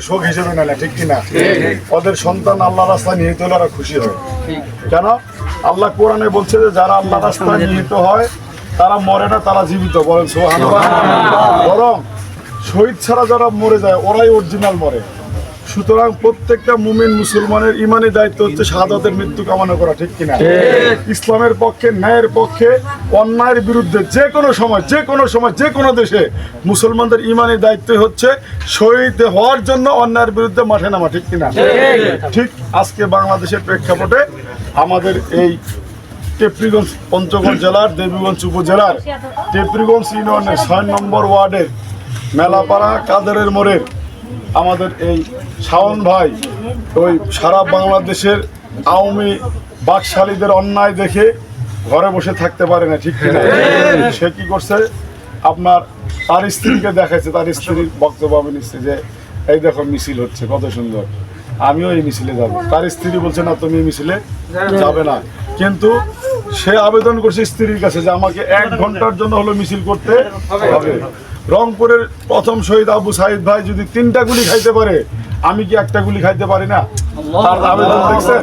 শোক হিসেবে নেয় না, ঠিক কিনা? ওদের সন্তান আল্লাহ রাস্তায় নিহিত হলে ওরা খুশি হয়। কেন? আল্লাহ কোরআনে বলছে যে যারা আল্লাহ রাস্তায় নিহিত হয় তারা মরে না, তারা জীবিত। বলেন সুবহানাল্লাহ। বরং শহীদ ছাড়া যারা মরে যায় ওরাই অরিজিনাল মরে। সুতরাং প্রত্যেকটা মুমিন মুসলমানের ইমানি দায়িত্ব হচ্ছে শাহাদাতের মৃত্যু কামনা করা, ঠিক কিনা? ইসলামের পক্ষে, ন্যায়ের পক্ষে, অন্যায়ের বিরুদ্ধে যে কোনো সময় যে কোনো দেশে মুসলমানদের ইমানি দায়িত্ব হচ্ছে শহীদ হওয়ার জন্য অন্যায়ের বিরুদ্ধে মাঠে নামা, ঠিক কিনা? ঠিক আজকে বাংলাদেশের প্রেক্ষাপটে আমাদের এই টেপরিগঞ্জ পঞ্চগড় জেলার দেবীগঞ্জ উপজেলার টেপরিগঞ্জ ইউনিয়নের ৬ নম্বর ওয়ার্ডের মেলাপাড়া কাদেরের মোড়ের আমাদের এই শাওন ভাই ওই সারা বাংলাদেশের আওয়ামী বাকশালীদের অন্যায় দেখে ঘরে বসে থাকতে পারে না, ঠিক কিনা? সে কি করছে, আপনার তার স্ত্রীকে দেখাইছে, তার স্ত্রীর বক্তব্য আমি নিচ্ছি যে এই দেখো মিছিল হচ্ছে কত সুন্দর, আমিও এই মিছিলে যাব। তার স্ত্রী বলছে না তুমি এই মিছিলে যাবে না, কিন্তু সে আবেদন করছে স্ত্রীর কাছে যে আমাকে 1 ঘন্টার জন্য হলো মিছিল করতে হবে। রংপুরের প্রথম শহীদ আবু সাইদ ভাই যদি 3টা গুলি খাইতে পারে, আমি কি 1টা গুলি খাইতে পারি না? তার আবেদন দেখছেন।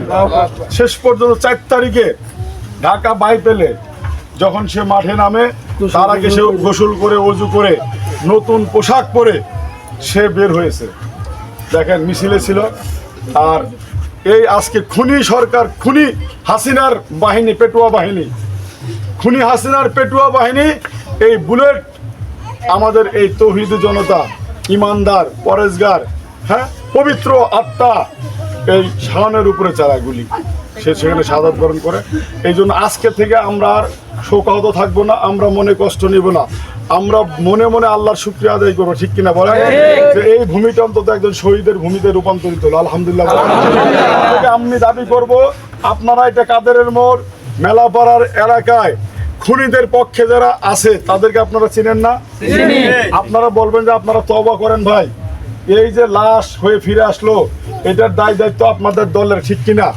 শেষ পর্যন্ত 4 তারিখে ঢাকা বাইপেলে যখন সে মাঠে নামে, তার আগে সে গোসল করে ওযু করে নতুন পোশাক পরে সে বের হয়েছে। দেখেন মিছিলে ছিল। আর এই আজকে খুনি সরকার, খুনি হাসিনার বাহিনী, পেটুয়া বাহিনী, খুনি হাসিনার পেটুয়া বাহিনী এই বুলেট আমাদের এই তৌহিদ জনতা, ইমানদার, পরেজগার, হ্যাঁ পবিত্র আত্মা এই শাওনের উপরে চালায় গুলি। সে সেখানে শাহাদাত বরণ করে। এই জন্য আজকে থেকে আমরা আর শোকাহত থাকবো না, আমরা মনে কষ্ট নিব না, আমরা মনে মনে আল্লাহর শুকরিয়া আদায় করবো, ঠিক কিনা বলেন? যে এই ভূমিটা অন্তত একজন শহীদের ভূমিতে রূপান্তরিত হলো, আলহামদুলিল্লাহ। আমি দাবি করব আপনারা এটা কাদেরের মোড় মেলাপাড়ার এলাকায় খুনিদের পক্ষে যারা আছে তাদেরকে আপনারা চিনেন না? আপনারা বলবেন যে আপনারা তওবা করেন ভাই, এই যে লাশ হয়ে ফিরে আসলো এটার দায়িত্ব আপনাদের দলের, ঠিক কিনা?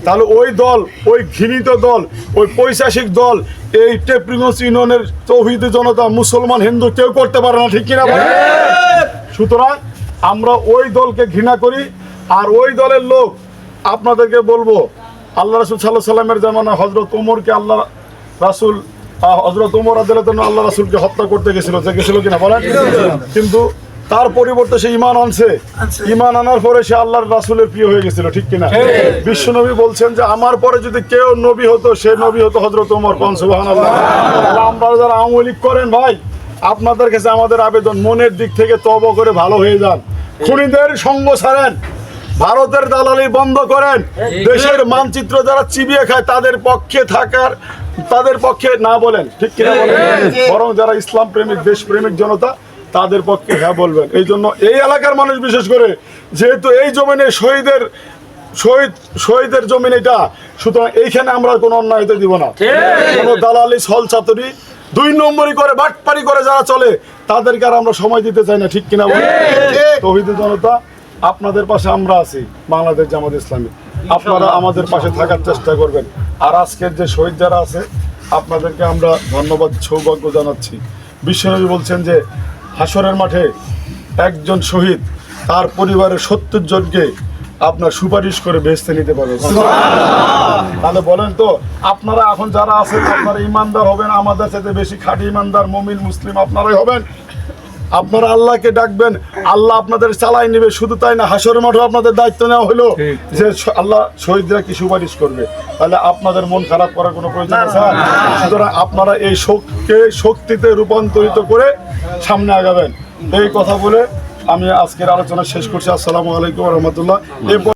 তাহলে ওই দল, ওই ঘৃণিত দল, ওই পৈশাচিক দল এই টেপরিগঞ্জ ইউনিয়নের তৌহিদ জনতা, মুসলমান হিন্দু কেউ করতে পারে না, ঠিক কিনা? সুতরাং আমরা ওই দলকে ঘৃণা করি। আর ওই দলের লোক আপনাদেরকে বলবো, আল্লাহ রাসূল সাল্লাল্লাহু আলাইহি ওয়াসাল্লামের জামানা হযরত ওমরকে আল্লাহ রাসূল, হযরত ওমর রাদিয়াল্লাহু তাআলা আল্লাহ রাসূলকে হত্যা করতে গেছিল কিনা বলেন? কিন্তু তার পরিবর্তে সে ঈমান আনছে। ঈমান আনার পরে সে আল্লাহর রাসূলের প্রিয় হয়ে গেছিল, ঠিক কিনা? বিশ্বনবী বলছেন যে আমার পরে যদি কেউ নবী হতো, সে নবী হতো হযরত ওমর। সুবহানাল্লাহ। আমরা যারা আওয়ামী লীগ করেন ভাই, আপনাদের কাছে আমাদের আবেদন, মনের দিক থেকে তওবা করে ভালো হয়ে যান, খুনিদের সঙ্গ ছাড়েন, ভারতের দালালি বন্ধ করেন, দেশের মানচিত্র যারা চিবিয়ে খায় তাদের পক্ষে থাকার, তাদের পক্ষে না বলেন, ঠিক কিনা বলেন? বরং যারা ইসলাম প্রেমিক, দেশ প্রেমিক জনতা তাদের পক্ষে হ্যাঁ বলবেন। এই জন্য এই এলাকার মানুষ বিশেষ করে, যেহেতু এই জমিনে শহীদের জমিন এটা, সুতরাং এইখানে আমরা কোনো অন্যায় হতে দিব না। কোনো দালালি, ছল চাতুরি, 2 নম্বরই করে, বাটপারি করে যারা চলে তাদেরকে আর আমরা সময় দিতে চাই না, ঠিক কিনা বলেন? তৌহিদ জনতা আপনাদের পাশে আমরা আছি, বাংলাদেশ জামাত ইসলামী, আপনারা আমাদের পাশে থাকার চেষ্টা করবেন। আর আজকের যে শহীদ যারা আছে আপনাদেরকে আমরা ধন্যবাদ, সৌভাগ্য জানাচ্ছি। বিশ্বনবী বলছেন যে হাসরের মাঠে একজন শহীদ তার পরিবারের 70 জনকে আপনার সুপারিশ করে বেহেশতে নিতে পারবে। তাহলে বলেন তো, আপনারা এখন যারা আছেন আপনারা ইমানদার হবেন, আমাদের সাথে বেশি খাঁটি ইমানদার মুমিন মুসলিম আপনারাই হবেন। আপনারা আল্লাহকে ডাকবেন, আল্লাহ আপনাদের চালাই নেবে। শুধু তাই না, হাসরের মাঠে আপনাদের দায়িত্ব নেওয়া হলো যে আল্লাহ শহীদরা কি সুপারিশ করবে। তাহলে আপনাদের মন খারাপ করার কোনো প্রয়োজন আছে? সুতরাং আপনারা এই শক্তিতে রূপান্তরিত করে সামনে আগাবেন। এই কথা বলে আমি আজকের আলোচনা শেষ করছি। আসসালামু আলাইকুম ওয়া রাহমাতুল্লাহ।